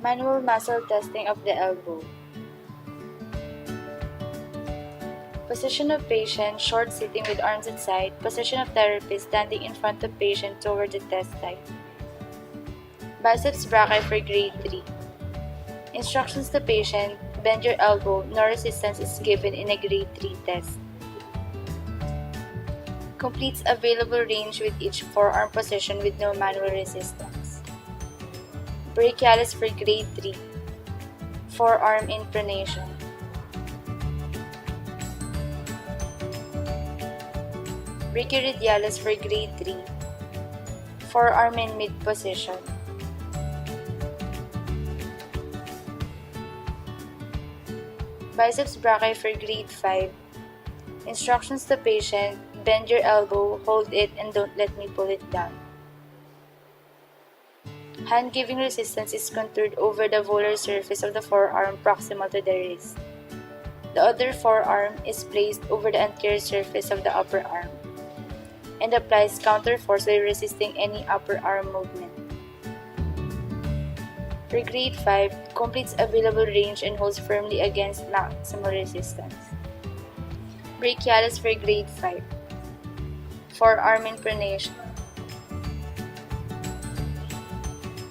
Manual muscle testing of the elbow. Position of patient, short sitting with arms at side. Position of therapist, standing in front of patient toward the test site. Biceps brachii for grade 3. Instructions to patient, bend your elbow, no resistance is given in a grade 3 test. Completes available range with each forearm position with no manual resistance. Brachialis for grade 3. Forearm in pronation. Brachioradialis for grade 3. Forearm in mid position. Biceps brachii for grade 5. Instructions to patient, bend your elbow, hold it, and don't let me pull it down. Hand giving resistance is contoured over the volar surface of the forearm proximal to the wrist. The other forearm is placed over the anterior surface of the upper arm and applies counter force by resisting any upper arm movement. For grade 5, completes available range and holds firmly against maximal resistance. Brachialis for grade 5. Forearm in pronation.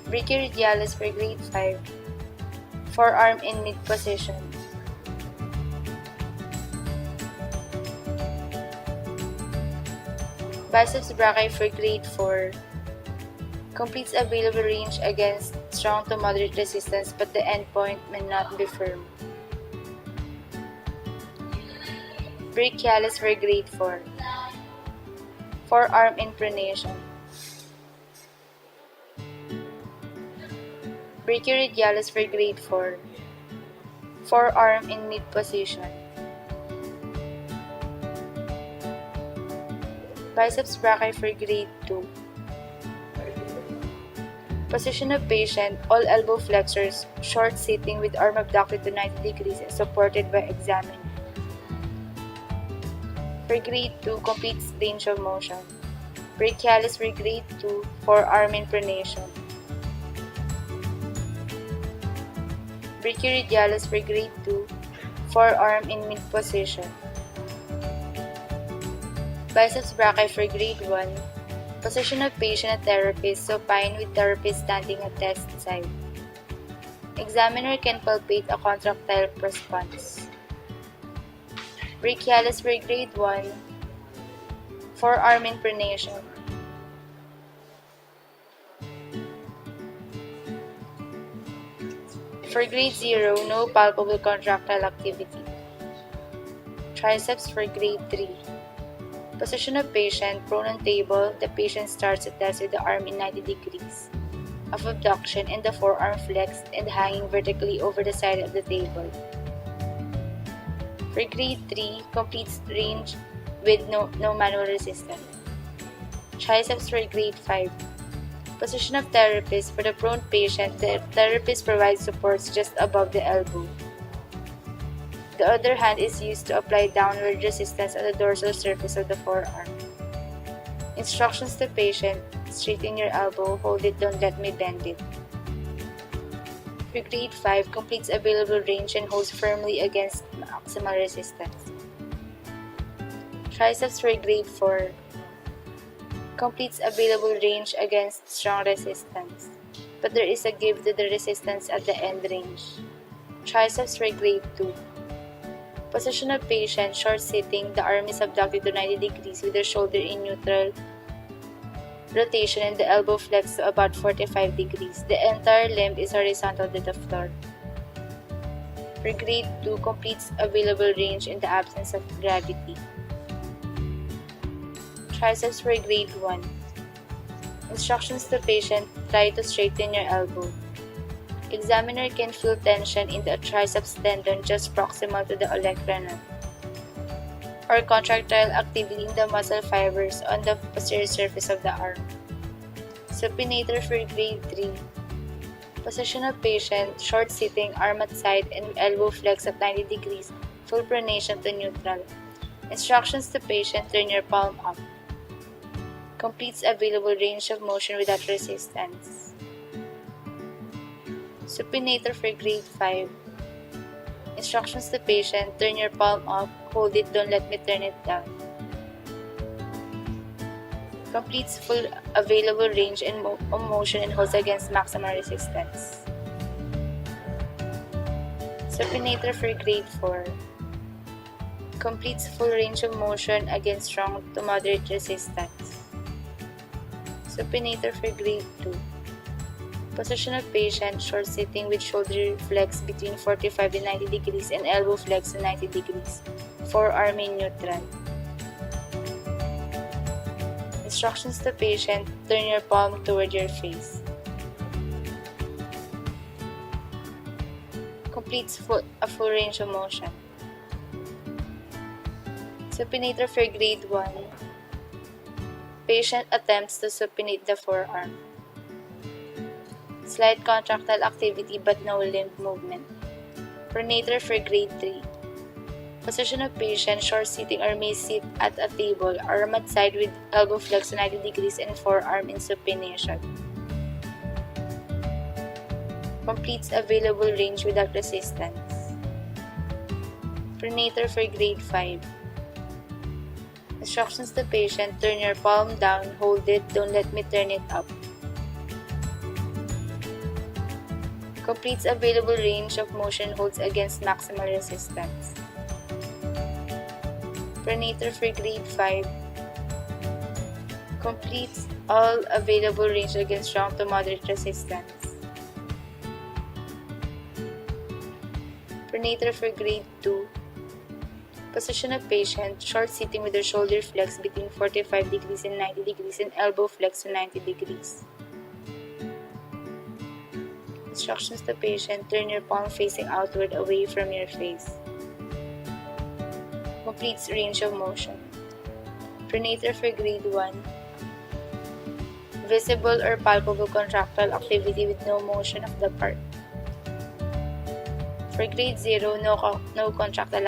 Brachioradialis for grade 5. Forearm in mid position. Biceps brachii for grade 4. Completes available range against strong to moderate resistance, but the endpoint may not be firm. Brachialis for grade 4. Forearm in pronation. Brachioradialis for grade 4. Forearm in mid position. Biceps brachii for grade 2. Position of patient, all elbow flexors, short sitting with arm abducted to 90 degrees and supported by examiner. For grade 2, completes range of motion. Brachialis for grade 2, forearm in pronation. Brachioradialis for grade 2, forearm in mid position. Biceps brachii for grade 1. Position of patient at therapist, supine with therapist standing at test side. Examiner can palpate a contractile response. Brachialis for grade 1. Forearm in pronation. For grade 0, no palpable contractile activity. Triceps for grade 3. Position of patient, prone on table, the patient starts a test with the arm in 90 degrees of abduction and the forearm flexed and hanging vertically over the side of the table. For grade 3, completes range with no manual resistance. Triceps for grade 5. Position of therapist, for the prone patient, the therapist provides supports just above the elbow. The other hand is used to apply downward resistance on the dorsal surface of the forearm. Instructions to patient, straighten your elbow, hold it, don't let me bend it. For grade 5, completes available range and holds firmly against maximal resistance. Triceps for grade 4. Completes available range against strong resistance, but there is a give to the resistance at the end range. Triceps for grade 2. Position of patient, short sitting, the arm is abducted to 90 degrees with the shoulder in neutral rotation and the elbow flexed to about 45 degrees. The entire limb is horizontal to the floor. For grade 2, completes available range in the absence of gravity. Triceps for grade 1. Instructions to patient, try to straighten your elbow. Examiner can feel tension in the triceps tendon just proximal to the olecranon, or contractile activity in the muscle fibers on the posterior surface of the arm. Supinator for grade 3. Position of patient, short sitting, arm at side, and elbow flex at 90 degrees, full pronation to neutral. Instructions to patient, turn your palm up. Completes available range of motion without resistance. Supinator for grade 5. Instructions to patient: turn your palm up, hold it, don't let me turn it down. Completes full available range and motion and holds against maximum resistance. Supinator for grade 4. Completes full range of motion against strong to moderate resistance. Supinator for grade 2. Position of patient: short sitting with shoulder flex between 45 and 90 degrees and elbow flex to 90 degrees. Forearm in neutral. Instructions to patient: turn your palm toward your face. Completes a full range of motion. Supinator for grade 1. Patient attempts to supinate the forearm. Slight contractile activity but no limb movement. Pronator for grade 3. Position of patient: short sitting or may sit at a table, arm at side with elbow flex to 90 degrees and forearm in supination. Completes available range without resistance. Pronator for grade 5. Instructions to patient: turn your palm down, hold it, don't let me turn it up. Completes available range of motion, holds against maximal resistance. Pronator for grade 5. Completes all available range against strong to moderate resistance. Pronator for grade 2. Position of patient: short sitting with their shoulder flex between 45 degrees and 90 degrees and elbow flex to 90 degrees. Instructions to patient: turn your palm facing outward away from your face. Completes range of motion. Pronator for grade 1. Visible or palpable contractile activity with no motion of the part. For grade 0, no contractile